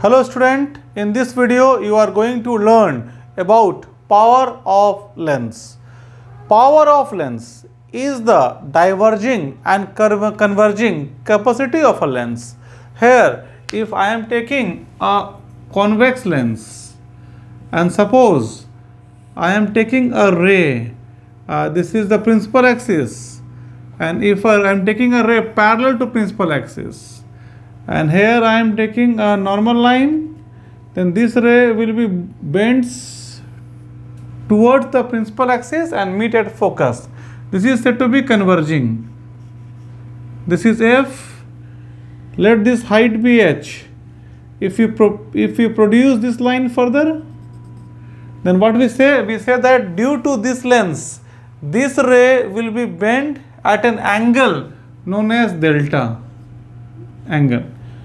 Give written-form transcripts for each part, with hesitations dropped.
Hello student, in this video you are going to learn about power of lens. Power of lens is the diverging and converging capacity of a lens. Here, if I am taking a convex lens and suppose I am taking a ray, this is the principal axis, and if I am taking a ray parallel to principal axis, and here I am taking a normal line, then this ray will be bends towards the principal axis and meet at focus. This is said to be converging. This is F. Let this height be H. If you produce this line further, then what we say? We say that due to this lens, this ray will be bent at an angle known as delta angle.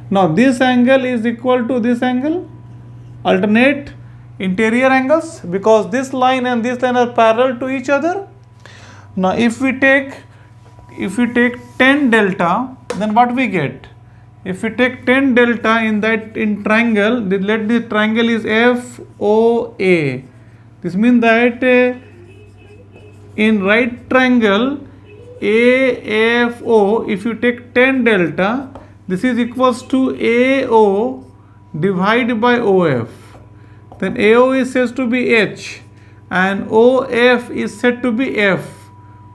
Now this angle is equal to this angle, alternate interior angles, because this line and this line are parallel to each other. Now if we take 10 delta, then what we get? If we take 10 delta in triangle, let the triangle is FOA. This means that in right triangle AFO, if you take 10 delta, this is equals to AO divided by OF. Then AO is said to be H and OF is said to be F,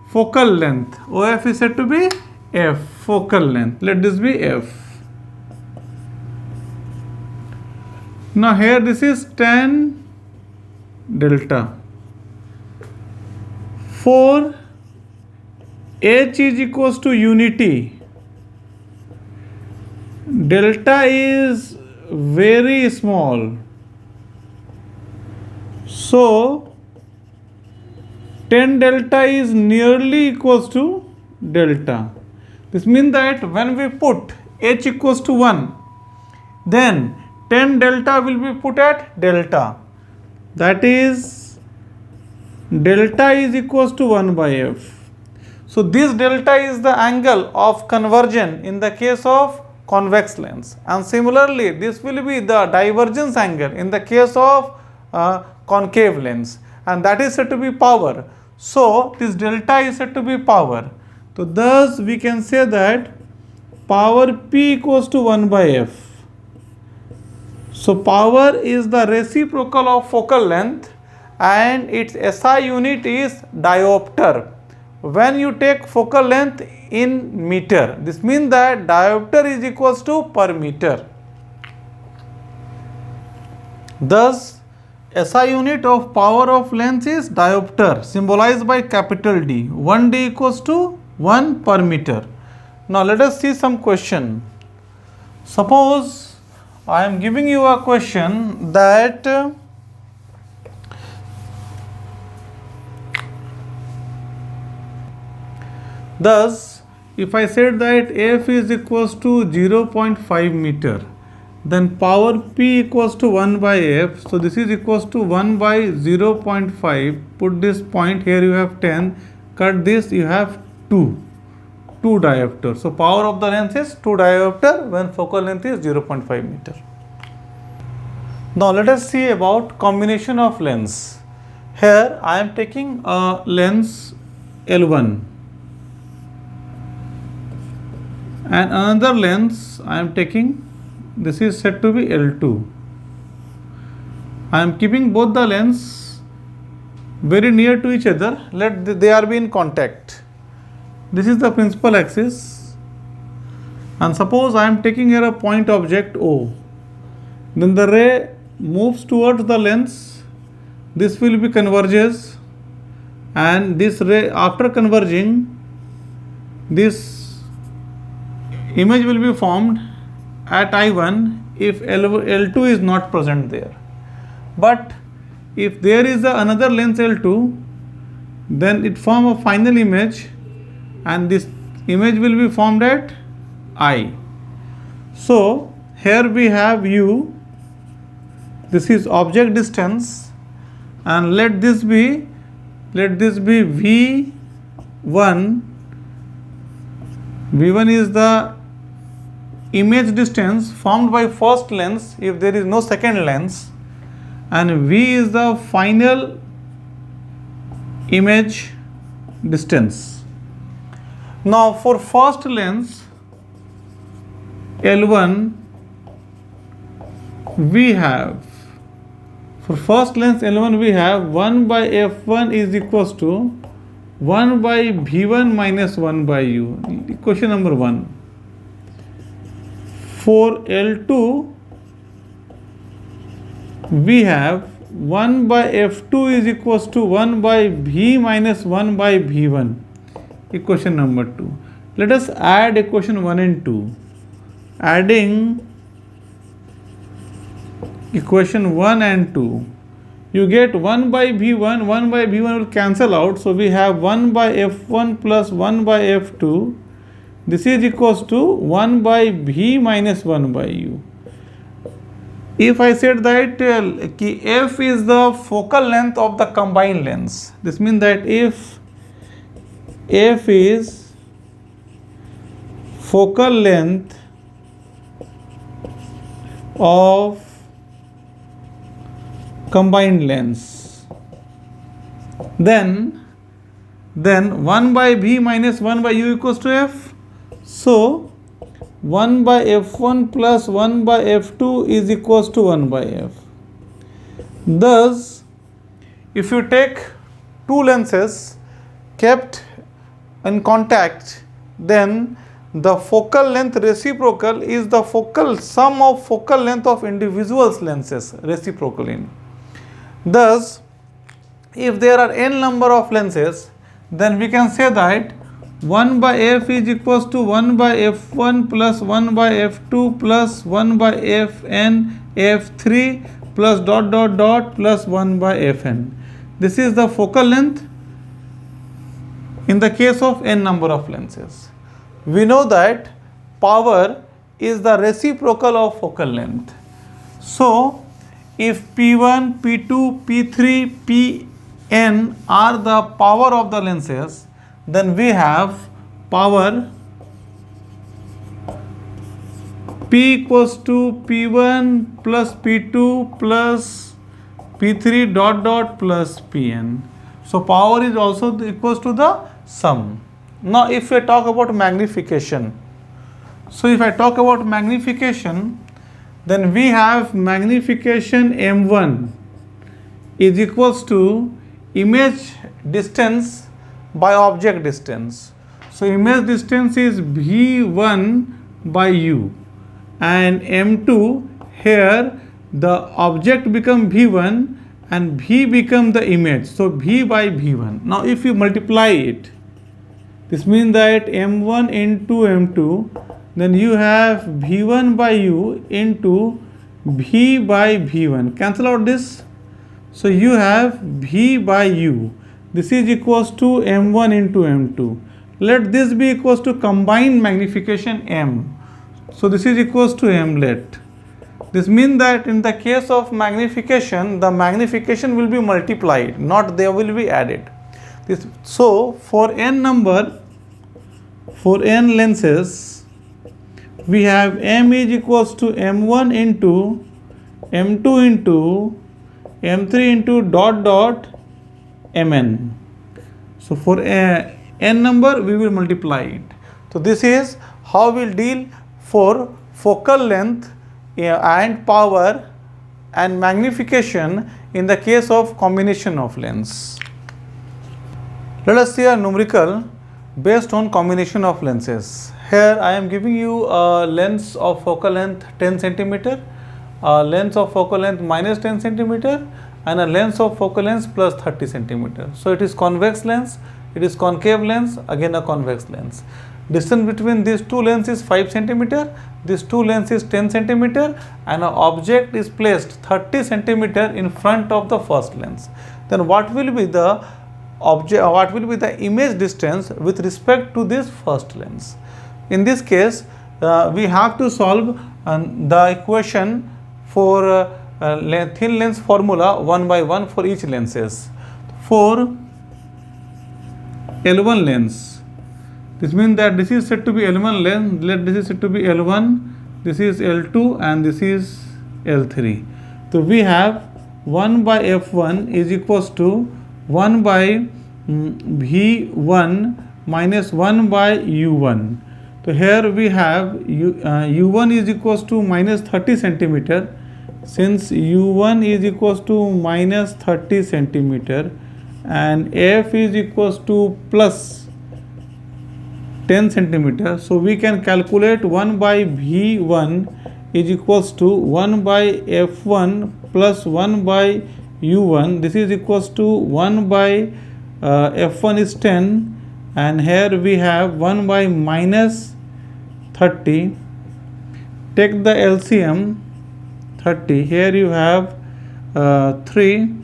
focal length. OF is said to be F, focal length. Let this be F. Now here this is 10 delta. For H is equals to unity, delta is very small, so 10 delta is nearly equals to delta. This means that when we put H equals to 1, then 10 delta will be put at delta, that is delta is equals to 1 by F. So this delta is the angle of conversion in the case of convex lens, and similarly this will be the divergence angle in the case of concave lens, and that is said to be power. So this delta is said to be power. So thus we can say that power P equals to 1 by F. So power is the reciprocal of focal length and its SI unit is diopter. When you take focal length in meter, this means that diopter is equals to per meter. Thus, SI unit of power of lens is diopter, symbolized by capital D. 1 D equals to 1 per meter. Now let us see some question. Suppose I am giving you a question that thus, if I said that F is equals to 0.5 meter, then power P equals to 1 by F. So this is equals to 1 by 0.5. Put this point here, you have 10. Cut this, you have 2 diopter. So power of the lens is 2 diopter when focal length is 0.5 meter. Now let us see about combination of lens. Here I am taking a lens L1. And another lens I am taking, this is said to be L2. I am keeping both the lens very near to each other. They are be in contact. This is the principal axis, and suppose I am taking here a point object O. Then the ray moves towards the lens. This will be converges, and this ray after converging, this image will be formed at I1 if L2 is not present there. But if there is another lens L2, then it form a final image, and this image will be formed at I. So here we have U, this is object distance, and let this be V1. V1 is the image distance formed by first lens if there is no second lens, and V is the final image distance. Now for first lens L1 we have, for first lens L1 we have 1 by f1 is equals to 1 by v1 minus 1 by u, equation number 1. For L2 we have 1 by f2 is equals to 1 by v minus 1 by v1, equation number 2. Let us add equation 1 and 2. Adding equation 1 and 2, you get 1 by v1, 1 by v1 will cancel out, so we have 1 by f1 plus 1 by f2. This is equals to 1 by v minus 1 by u. If I said that f is the focal length of the combined lens, this means that if f is focal length of combined lens, then 1 by v minus 1 by u equals to f. So 1 by f1 plus 1 by f2 is equals to 1 by f. Thus, if you take two lenses kept in contact, then the focal length reciprocal is the focal sum of focal length of individual lenses reciprocally. Thus, if there are n number of lenses, then we can say that 1 by f is equals to 1 by f1 plus 1 by f2 plus 1 by fn f3 plus dot dot dot plus 1 by fn. This is the focal length in the case of n number of lenses. We know that power is the reciprocal of focal length. So if P1, P2, P3, Pn are the power of the lenses, then we have power P equals to P1 plus P2 plus P3 dot dot plus Pn. So power is also equals to the sum. Now if we talk about magnification, so if I talk about magnification, then we have magnification M1 is equals to image distance by object distance. So image distance is V1 by u, and M2 here the object become V1 and V become the image, so V by V1. Now if you multiply it, this means that M1 into M2, then you have V1 by u into V by V1. Cancel out this. So you have V by u. This is equals to M1 into M2. Let this be equals to combined magnification M. So this is equals to M let. This means that in the case of magnification, the magnification will be multiplied, not they will be added. So for n lenses, we have M is equals to M1 into M2 into M3 into dot dot Mn. So for n number we will multiply it. So this is how we will deal for focal length and power and magnification in the case of combination of lens. Let us see a numerical based on combination of lenses. Here I am giving you a lens of focal length 10 centimeter, a lens of focal length minus 10 centimeter, and a lens of focal length plus 30 centimeter. So it is convex lens, it is concave lens, again a convex lens. Distance between these two lenses is 5 centimeter, this two lens is 10 centimeter, and an object is placed 30 centimeter in front of the first lens. Then what will be the object, what will be the image distance with respect to this first lens? In this case, we have to solve the equation for thin lens formula one by one for each lenses. For L1 lens, this means that this is said to be L1 lens, let this is said to be L1, this is L2 and this is L3. So we have 1 by F1 is equals to 1 by V1 minus 1 by U1. So here we have U1 is equals to minus 30 centimeter. Since U1 is equals to minus 30 centimeter and F is equals to plus 10 centimeter, so we can calculate 1 by V1 is equals to 1 by F1 plus 1 by U1. This is equals to 1 by F1 is 10 and here we have 1 by minus 30. Take the LCM 30. Here you have 3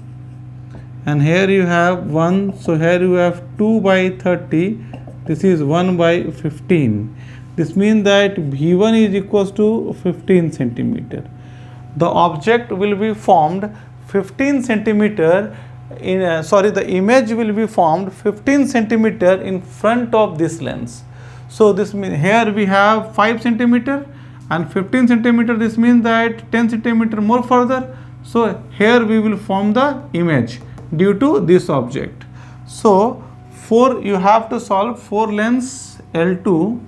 and here you have 1. So here you have 2 by 30. This is 1 by 15. This means that V1 is equals to 15 centimeter. The object will be formed 15 centimeter in the image will be formed 15 centimeter in front of this lens. So this means here we have 5 centimeter and 15 centimeter. This means that 10 centimeter more further. So here we will form the image due to this object. So you have to solve for lens L2.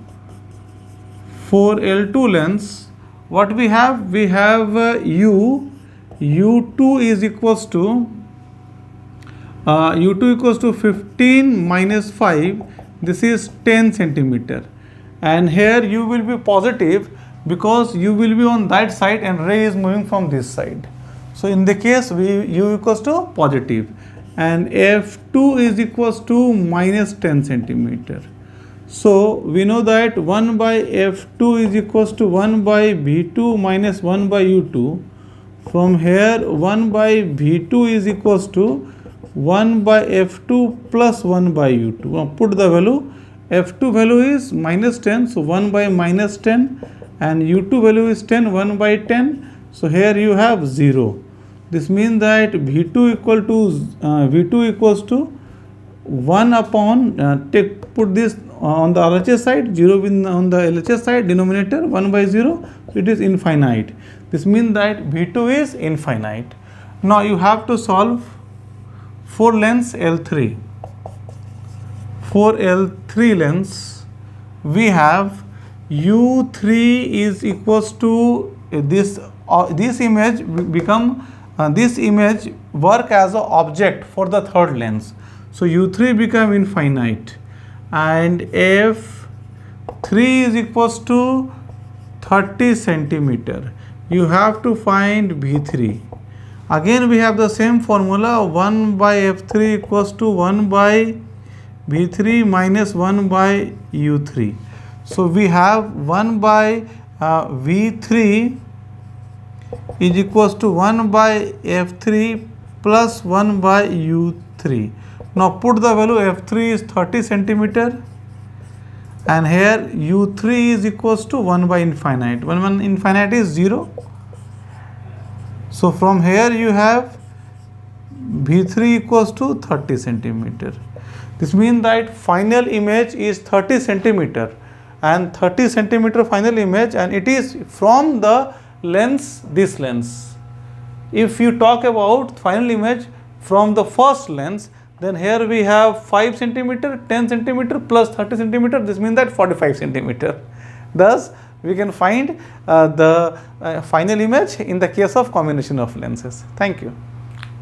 For L2 lens, what we have? We have U2 is equals to U2 equals to 15 minus 5. This is 10 centimeter. And here you will be positive because you will be on that side and ray is moving from this side. So in the case U equals to positive and F2 is equals to minus 10 centimeter. So we know that 1 by F2 is equals to 1 by V2 minus 1 by U2. From here 1 by V2 is equals to 1 by F2 plus 1 by U2. Now put the value. F2 value is minus 10, so 1 by minus 10 and U2 value is 10, 1 by 10. So here you have 0. This means that V2 equals to 1 upon put this on the RHS side, 0 on the LHS side, denominator 1 by 0, so it is infinite. This means that V2 is infinite. Now you have to solve for lens L3. For L3 lens, we have U3 is equals to this image become this image work as an object for the third lens. So U3 become infinite and F3 is equals to 30 centimeter. You have to find V3. Again we have the same formula, 1 by F3 equals to 1 by V3 minus 1 by U3. So we have 1 by V3 is equals to 1 by F3 plus 1 by U3. Now put the value. F3 is 30 centimeter and here U3 is equals to 1 by infinite. 1 by infinite is 0. So from here you have V3 equals to 30 centimeter. This means that final image is 30 centimeter and 30 centimeter final image, and it is from the lens, this lens. If you talk about final image from the first lens, then here we have 5 centimeter, 10 centimeter plus 30 centimeter. This means that 45 centimeter. Thus we can find the final image in the case of combination of lenses. Thank you.